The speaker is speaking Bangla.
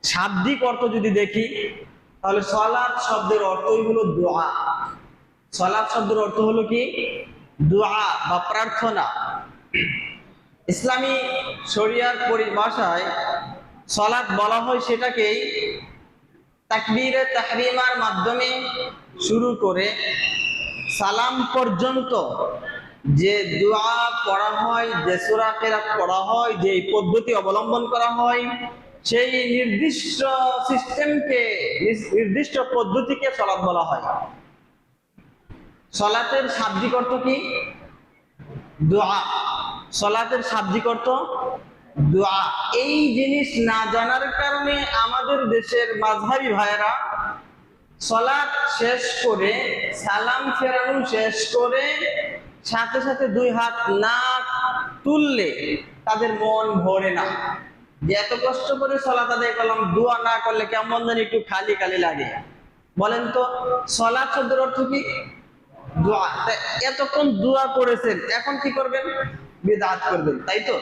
শাব্দিক অর্থ যদি দেখি তাহলে সালাত শব্দের অর্থই হলো দোয়া। সালাত শব্দের অর্থ হলো কি? দোয়া বা প্রার্থনা। ইসলামী শরিয়ার পরিভাষায় সালাত বলা হয় সেটাকেই তাকবীরে তাহরিমার মাধ্যমে শুরু করে সালাম পর্যন্ত যে দোয়া পড়া হয়, যে সূরা কিরাত পড়া হয়, যে পদ্ধতি অবলম্বন করা হয়, সেই নির্দিষ্ট সিস্টেমকে, নির্দিষ্ট পদ্ধতিকে সালাত বলা হয়। সালাতের শাব্দিক অর্থ কি? দোয়া। সালাতের শাব্দিক অর্থ দোয়া। এই জিনিস না জানার কারণে আমাদের দেশের মাযহাবী ভাইয়েরা সালাত শেষ করে, সালাম ফেরানো শেষ করে সাথে সাথে দুই হাত না তুললে তাদের মন ভরে না। যে এত কষ্ট করে সালাত আদায় করলাম, দোয়া না করলে কেমন যেন একটু খালি খালি লাগে। বলেন তো, সালাত শব্দের অর্থ কি? দোয়া। এতক্ষণ দোয়া করেছেন, এখন কি করবেন? বিদআত করবেন, তাই তো?